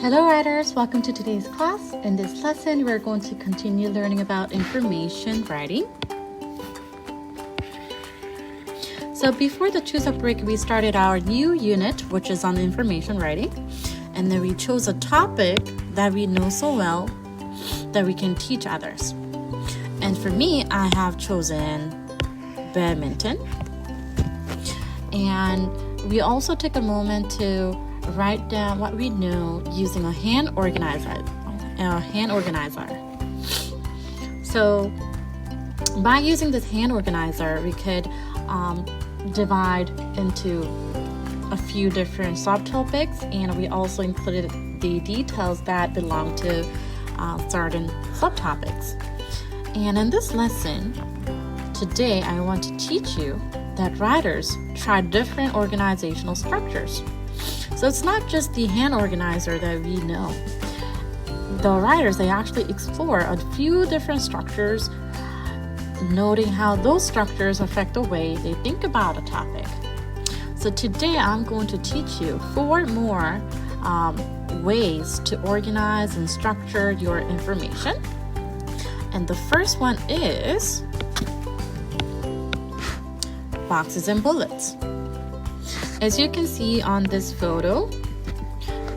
Hello writers, welcome to today's class. In this lesson, we're going to continue learning about information writing. So before the choose up break, we started our new unit, which is on information writing. And then we chose a topic that we know so well that we can teach others. And for me, I have chosen badminton. And we also took a moment to write down what we know using a hand organizer. So by using this hand organizer, we could divide into a few different subtopics, and we also included the details that belong to certain subtopics. And in this lesson today, I want to teach you that writers try different organizational structures. So it's not just the hand organizer that we know. The writers, they actually explore a few different structures, noting how those structures affect the way they think about a topic. So today I'm going to teach you 4 more ways to organize and structure your information. And the first one is boxes and bullets. As you can see on this photo,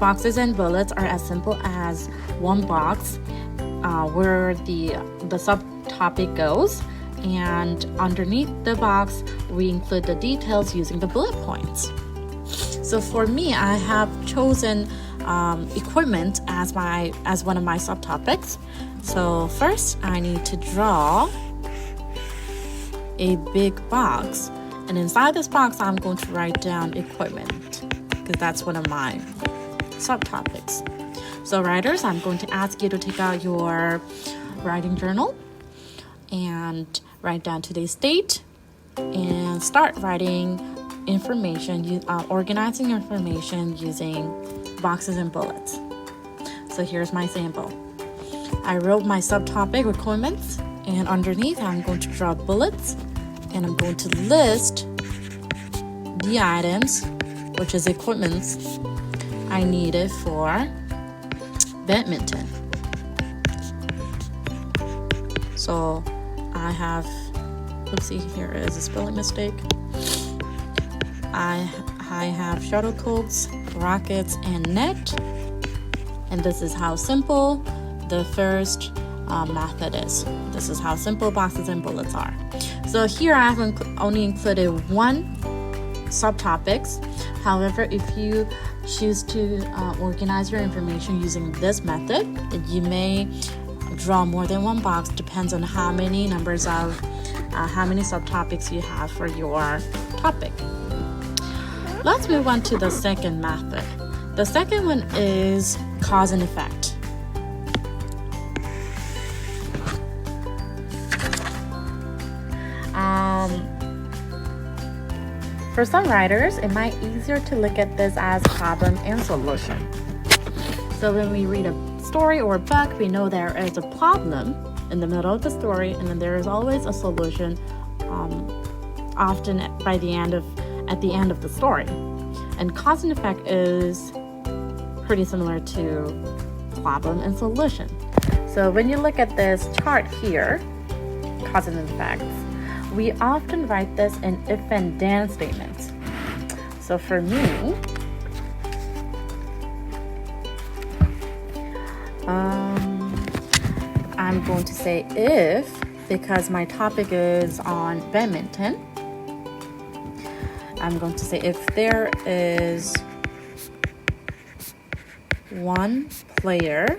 boxes and bullets are as simple as one box where the subtopic goes, and underneath the box we include the details using the bullet points. So for me, I have chosen equipment as one of my subtopics. So first I need to draw a big box, and inside this box I'm going to write down equipment because that's one of my subtopics. So writers, I'm going to ask you to take out your writing journal and write down today's date and start writing information, organizing information using boxes and bullets. So here's my sample. I wrote my subtopic requirements, and underneath I'm going to draw bullets, and I'm going to list the items, which is equipments, I needed for badminton. So I have, here is a spelling mistake. I have shuttlecocks, rackets, and net. And this is how simple the first method is. This is how simple boxes and bullets are. So here I have only included 1 subtopics. However, if you choose to organize your information using this method, you may draw more than 1 box. Depends on how many subtopics you have for your topic. Let's move on to the second method. The second one is cause and effect. For some writers, it might be easier to look at this as problem and solution. So when we read a story or a book, we know there is a problem in the middle of the story, and then there is always a solution, often at the end of the story. And cause and effect is pretty similar to problem and solution. So when you look at this chart here, cause and effects, we often write this in if and then statements. So for me, I'm going to say if, because my topic is on badminton. I'm going to say if there is 1 player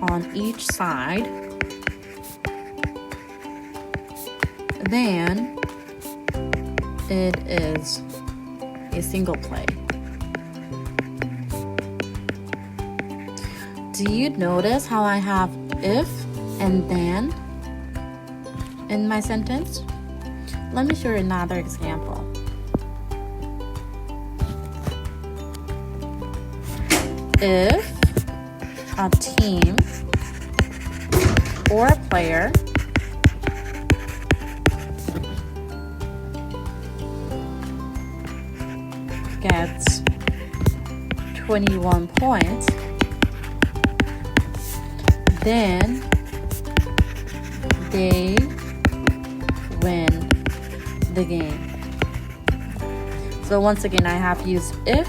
on each side, then it is a single play. Do you notice how I have if and then in my sentence? Let me show you another example. If a team or a player gets 21 points, then they win the game. So once again, I have used if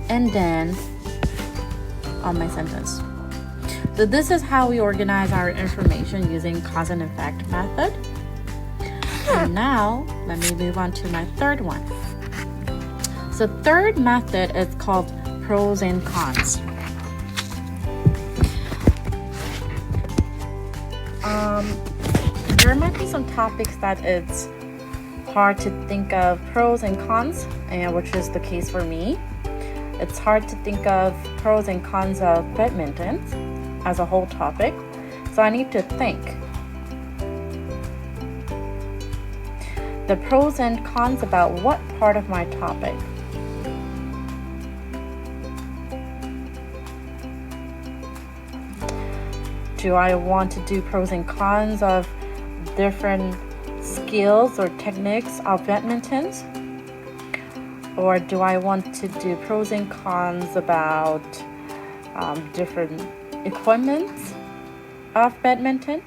and then on my sentence. So this is how we organize our information using cause and effect method. And now let me move on to my third one. So third method is called pros and cons. There might be some topics that it's hard to think of pros and cons, and which is the case for me. It's hard to think of pros and cons of badminton as a whole topic, so I need to think. The pros and cons about what part of my topic? Do I want to do pros and cons of different skills or techniques of badminton? Or do I want to do pros and cons about different equipments of badminton?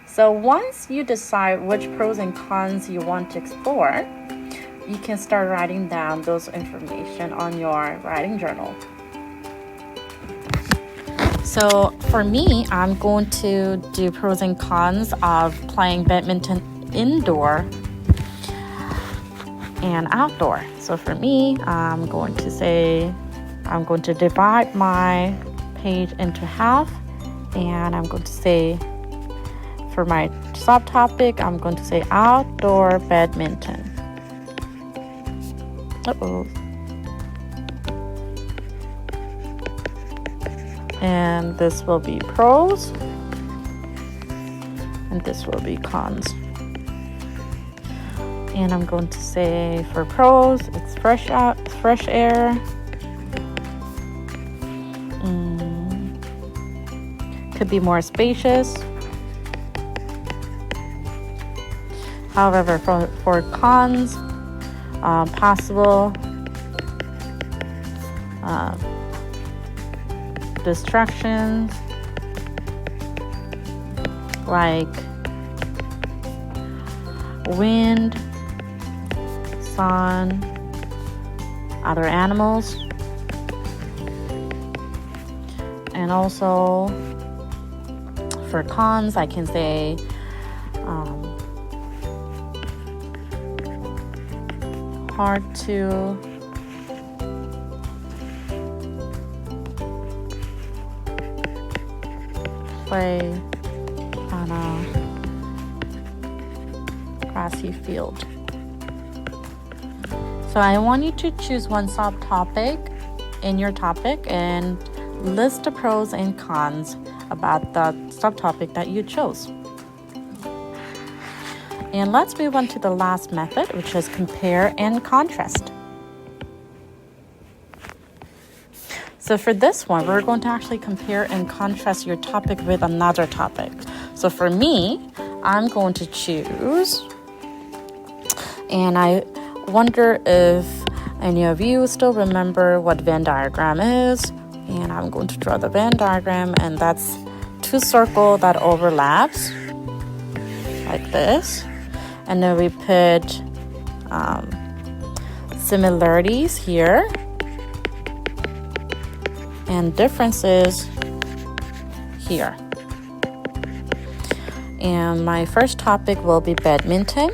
So once you decide which pros and cons you want to explore, you can start writing down those information on your writing journal. So for me, I'm going to do pros and cons of playing badminton indoor and outdoor. So for me, I'm going to divide my page into half, and I'm going to say for my subtopic, I'm going to say outdoor badminton. And this will be pros, and this will be cons. And I'm going to say for pros, it's fresh air. Could be more spacious. However, for cons, possible distractions like wind, sun, other animals, and also for cons, I can say hard to play on a grassy field. So I want you to choose one subtopic in your topic and list the pros and cons about the subtopic that you chose. And let's move on to the last method, which is compare and contrast. So for this one, we're going to actually compare and contrast your topic with another topic. So for me, I'm going to choose, and I wonder if any of you still remember what Venn diagram is. And I'm going to draw the Venn diagram, and that's two circles that overlaps like this. And then we put similarities here and differences here. And my first topic will be badminton.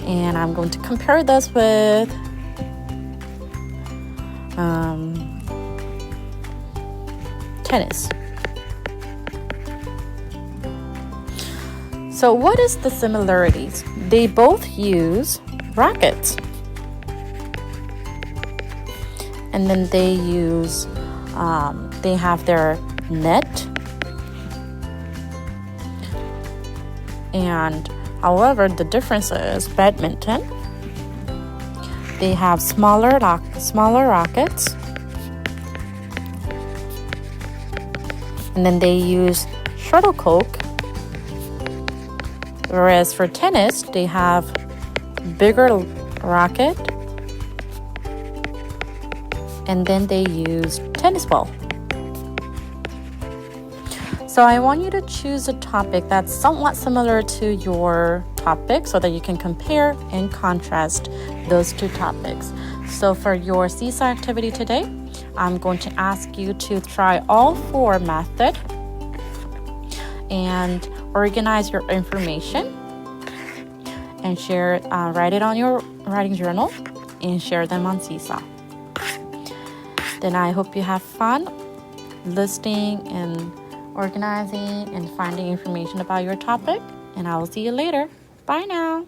And I'm going to compare this with tennis. So what is the similarities? They both use rackets. And then they use, they have their net. And however, the difference is badminton, they have smaller rackets. And then they use shuttlecock. Whereas for tennis, they have bigger rocket, and then they used tennis ball. So I want you to choose a topic that's somewhat similar to your topic so that you can compare and contrast those two topics. So for your seesaw activity today, I'm going to ask you to try all 4 methods and organize your information and share, write it on your writing journal and share them on Seesaw. Then I hope you have fun listening and organizing and finding information about your topic, and I will see you later. Bye now.